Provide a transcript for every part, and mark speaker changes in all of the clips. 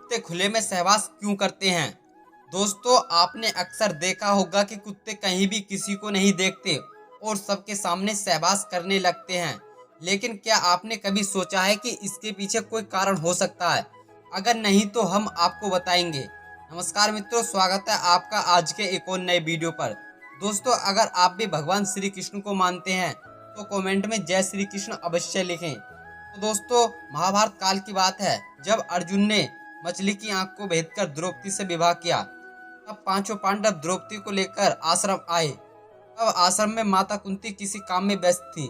Speaker 1: कुत्ते खुले में सहवास क्यों करते हैं? दोस्तों, आपने अक्सर देखा होगा कि कुत्ते कहीं भी किसी को नहीं देखते और सबके सामने सहवास करने लगते हैं। लेकिन क्या आपने कभी सोचा है कि इसके पीछे कोई कारण हो सकता है? अगर नहीं तो हम आपको बताएंगे। नमस्कार मित्रों, स्वागत है आपका आज के एक और नए वीडियो पर। दोस्तों, अगर आप भी भगवान श्री कृष्ण को मानते हैं तो कमेंट में जय श्री कृष्ण अवश्य लिखें। तो दोस्तों, महाभारत काल की बात है जब अर्जुन ने मछली की आंख को भेदकर द्रौपदी से विवाह किया। तब पांचों पांडव द्रौपदी को लेकर आश्रम आए। तब आश्रम में माता कुंती किसी काम में व्यस्त थी।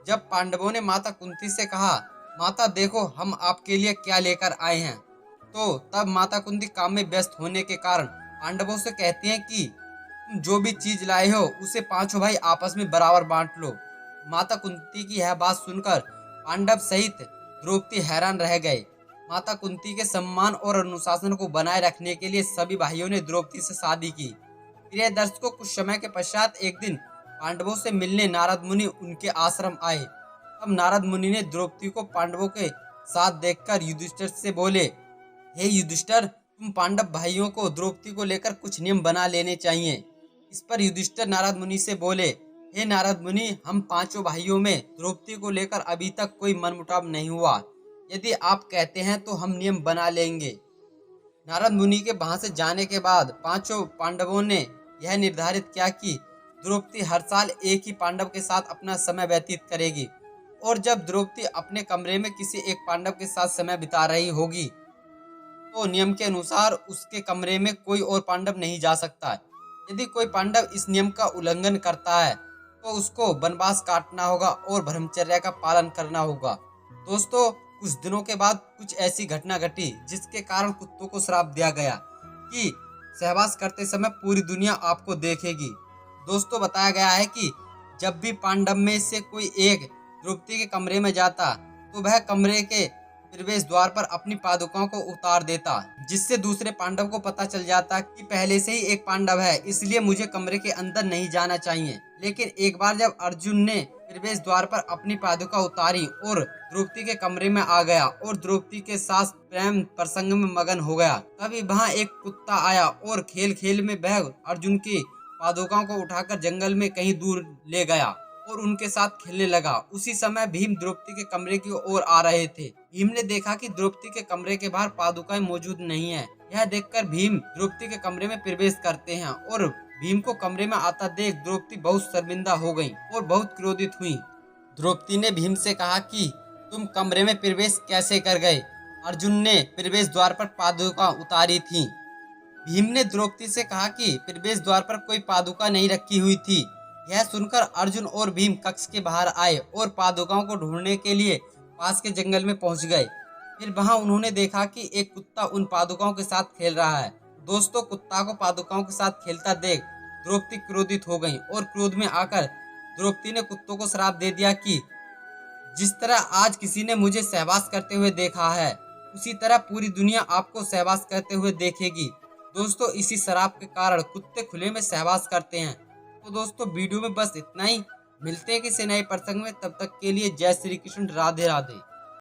Speaker 1: जब पांडवों ने माता कुंती से कहा, माता देखो हम आपके लिए क्या लेकर आए हैं, तो तब माता कुंती काम में व्यस्त होने के कारण पांडवों से कहती हैं कि तुम जो भी चीज लाए हो उसे पांचों भाई आपस में बराबर बांट लो। माता कुंती की यह बात सुनकर पांडव सहित द्रौपदी हैरान रह गए। माता कुंती के सम्मान और अनुशासन को बनाए रखने के लिए सभी भाइयों ने द्रौपदी से शादी की। प्रिय दर्शकों, कुछ समय के पश्चात एक दिन पांडवों से मिलने नारद मुनि उनके आश्रम आए। तब नारद मुनि ने द्रौपदी को पांडवों के साथ देखकर युधिष्ठिर से बोले, हे युधिष्ठिर, तुम पांडव भाइयों को द्रौपदी को लेकर कुछ नियम बना लेने चाहिए। इस पर युधिष्ठिर नारद मुनि से बोले, हे नारद मुनि, हम पांचों भाइयों में द्रौपदी को लेकर अभी तक कोई मनमुटाव नहीं हुआ। यदि आप कहते हैं तो हम नियम बना लेंगे। नारद मुनि के वहां से जाने के बाद पांचों पांडवों ने यह निर्धारित किया कि द्रौपदी हर साल एक ही पांडव के साथ अपना समय व्यतीत करेगी और जब द्रौपदी अपने कमरे में किसी एक पांडव के साथ समय बिता रही होगी तो नियम के अनुसार उसके कमरे में कोई और पांडव नहीं जा सकता। यदि कोई पांडव इस नियम का उल्लंघन करता है तो उसको वनवास काटना होगा और ब्रह्मचर्य का पालन करना होगा। दोस्तों, कुछ दिनों के बाद कुछ ऐसी घटना घटी जिसके कारण कुत्तों को श्राप दिया गया कि सहवास करते समय पूरी दुनिया आपको देखेगी। दोस्तों, बताया गया है कि जब भी पांडव में से कोई एक द्रौपदी के कमरे में जाता तो वह कमरे के प्रवेश द्वार पर अपनी पादुकाओं को उतार देता, जिससे दूसरे पांडव को पता चल जाता कि पहले से ही एक पांडव है, इसलिए मुझे कमरे के अंदर नहीं जाना चाहिए। लेकिन एक बार जब अर्जुन ने प्रवेश द्वार पर अपनी पादुका उतारी और द्रौपदी के कमरे में आ गया और द्रौपदी के साथ प्रेम प्रसंग में मगन हो गया, तभी वहाँ एक कुत्ता आया और खेल खेल में वह अर्जुन की पादुकाओं को उठाकर जंगल में कहीं दूर ले गया और उनके साथ खेलने लगा। उसी समय भीम द्रौपदी के कमरे की ओर आ रहे थे। भीम ने देखा कि द्रौपदी के कमरे के बाहर पादुकाएं मौजूद नहीं है। यह देखकर भीम द्रौपदी के कमरे में प्रवेश करते हैं और भीम को कमरे में आता देख द्रौपदी बहुत शर्मिंदा हो गई और बहुत क्रोधित हुई। द्रौपदी ने भीम से कहा कि तुम कमरे में प्रवेश कैसे कर गए? अर्जुन ने प्रवेश द्वार पर पादुका उतारी थी। भीम ने द्रौपदी से कहा कि प्रवेश द्वार पर कोई पादुका नहीं रखी हुई थी। यह सुनकर अर्जुन और भीम कक्ष के बाहर आए और पादुकाओं को ढूंढने के लिए पास के जंगल में पहुंच गए। फिर वहां उन्होंने देखा कि एक कुत्ता उन पादुकाओं के साथ खेल रहा है। दोस्तों, कुत्ता को पादुकाओं के साथ खेलता देख द्रौपदी क्रोधित हो गई और क्रोध में आकर द्रौपदी ने कुत्तों को श्राप दे दिया कि जिस तरह आज किसी ने मुझे सहवास करते हुए देखा है, उसी तरह पूरी दुनिया आपको सहवास करते हुए देखेगी। दोस्तों, इसी श्राप के कारण कुत्ते खुले में सहवास करते हैं। तो दोस्तों, वीडियो में बस इतना ही। मिलते हैं किसी नए प्रसंग में, तब तक के लिए जय श्री कृष्ण, राधे राधे।